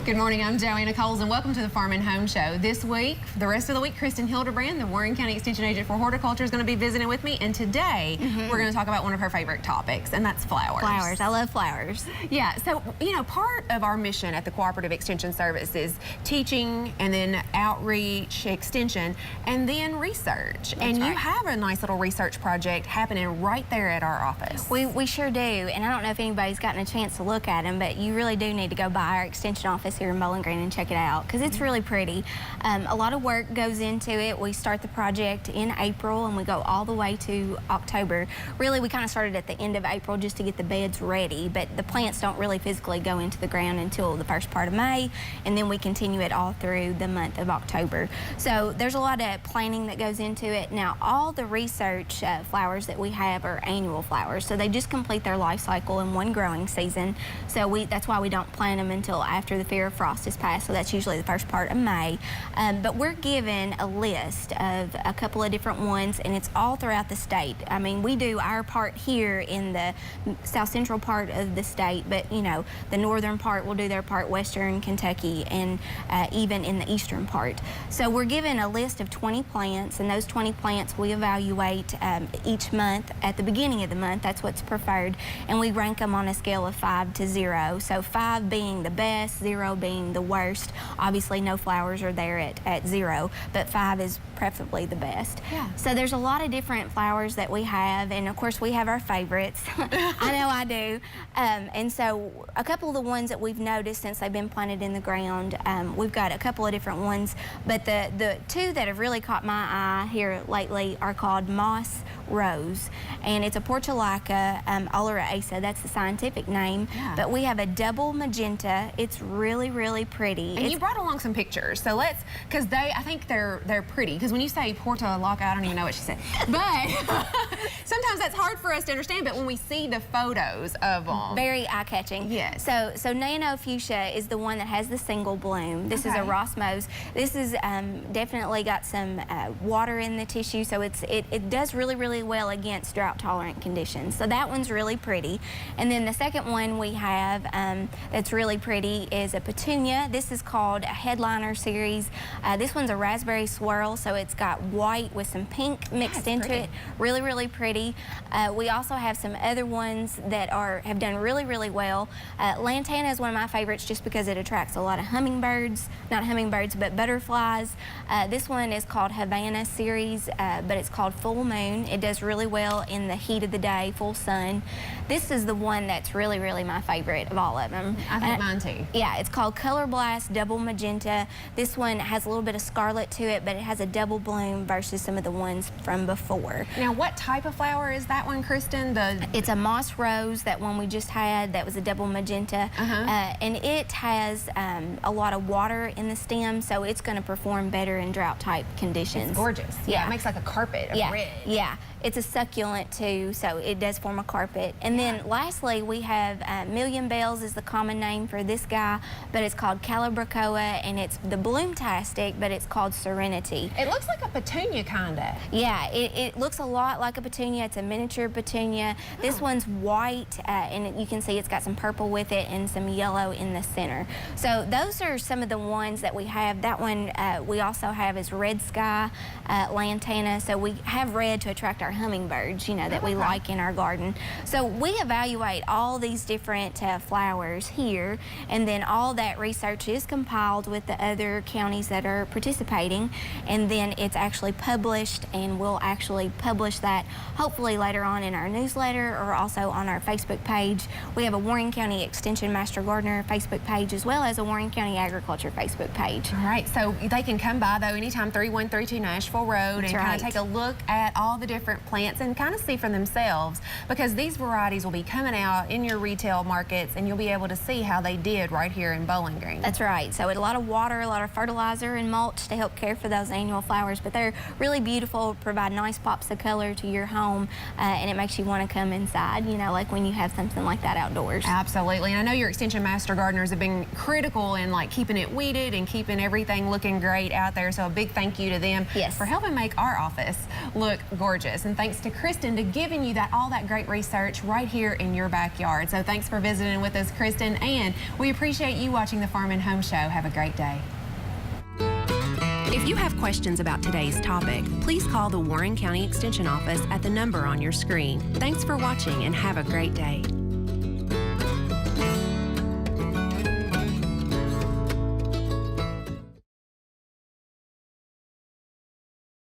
Good morning, I'm Joanna Coles, and welcome to the Farm and Home Show. This week, the rest of the week, Krisitin Hildabrand, the Warren County Extension Agent for Horticulture, is going to be visiting with me, and today we're going to talk about one of her favorite topics, and that's flowers. Flowers. I love flowers. Yeah, so, you know, part of our mission at the Cooperative Extension Service is teaching and then outreach, extension, and then research. That's and right. you have a nice little research project happening right there at our office. We sure do, and I don't know if anybody's gotten a chance to look at them, but you really do need to go by our extension office here in Bowling Green and check it out because it's really pretty. A lot of work goes into it. We start the project in April and we go all the way to October. Really, we kind of started at the end of April just to get the beds ready, but the plants don't really physically go into the ground until the first part of May, and then we continue it all through the month of October. So there's a lot of planning that goes into it. Now, all the research flowers that we have are annual flowers, so they just complete their life cycle in one growing season. So that's why we don't plant them until after the fear of frost is passed, so that's usually the first part of May. But we're given a list of a couple of different ones, and it's all throughout the state. I mean, we do our part here in the south central part of the state, but you know, the northern part will do their part, western Kentucky, and even in the eastern part. So we're given a list of 20 plants, and those 20 plants we evaluate each month at the beginning of the month. That's what's preferred, and we rank them on a scale of 5 to 0. So 5 being the best, 0 being the worst. Obviously, no flowers are there at 0, but 5 is preferably the best. Yeah. So there's a lot of different flowers that we have, and of course we have our favorites. I know I do. And so a couple of the ones that we've noticed since they've been planted in the ground, we've got a couple of different ones, but the two that have really caught my eye here lately are called moss rose, and it's a Portulaca oleraceae. That's the scientific name. Yeah. But we have a double magenta. It's really, really pretty. And you brought along some pictures, so let's, because I think they're pretty, because when you say Portulaca, I don't even know what she said, but sometimes that's hard for us to understand, but when we see the photos of them. Very eye-catching. Yes. So Nano Fuchsia is the one that has the single bloom. This is a Rosmose. This is definitely got some water in the tissue, so it does really, really well against drought-tolerant conditions. So that one's really pretty. And then the second one we have that's really pretty is a petunia. This is called a Headliner series. This one's a raspberry swirl, so it's got white with some pink mixed into it. Really, really pretty. We also have some other ones that have done really, really well. Lantana is one of my favorites just because it attracts a lot of hummingbirds, not hummingbirds, but butterflies. This one is called Havana series, but it's called Full Moon. It does really well in the heat of the day, full sun. This is the one that's really, really my favorite of all of them. I think mine too. Yeah, it's called Color Blast Double Magenta. This one has a little bit of scarlet to it, but it has a double bloom versus some of the ones from before. Now, what type of flower is that one, Kristen? It's a moss rose, that one we just had, that was a double magenta. And it has a lot of water in the stem, so it's going to perform better in drought-type conditions. It's gorgeous. Yeah, it makes like a carpet of red. Yeah. It's a succulent too, so it does form a carpet. And then lastly, we have Million Bells is the common name for this guy, but it's called Calibrachoa, and it's the Bloomtastic, but it's called Serenity. It looks like a petunia, kinda. Yeah, it looks a lot like a petunia. It's a miniature petunia. This one's white, and you can see it's got some purple with it and some yellow in the center. So those are some of the ones that we have. That one we also have is Red Sky Lantana. So we have red to attract our hummingbirds, you know, that we like in our garden. So we evaluate all these different flowers here, and then all that research is compiled with the other counties that are participating, and then it's actually published, and we'll actually publish that hopefully later on in our newsletter or also on our Facebook page. We have a Warren County Extension Master Gardener Facebook page as well as a Warren County Agriculture Facebook page. All right, so they can come by though anytime, 3132 Nashville Road, and kind of take a look at all the different plants and kind of see for themselves, because these varieties will be coming out in your retail markets, and you'll be able to see how they did right here in Bowling Green. That's right. So a lot of water, a lot of fertilizer and mulch to help care for those annual flowers, but they're really beautiful, provide nice pops of color to your home, and it makes you want to come inside, you know, like when you have something like that outdoors. Absolutely. And I know your Extension Master Gardeners have been critical in like keeping it weeded and keeping everything looking great out there, so a big thank you to them for helping make our office look gorgeous. And thanks to Kristen to giving you all that great research right here in your backyard. So thanks for visiting with us, Kristen, and we appreciate you watching the Farm and Home Show. Have a great day. If you have questions about today's topic, please call the Warren County Extension Office at the number on your screen. Thanks for watching and have a great day.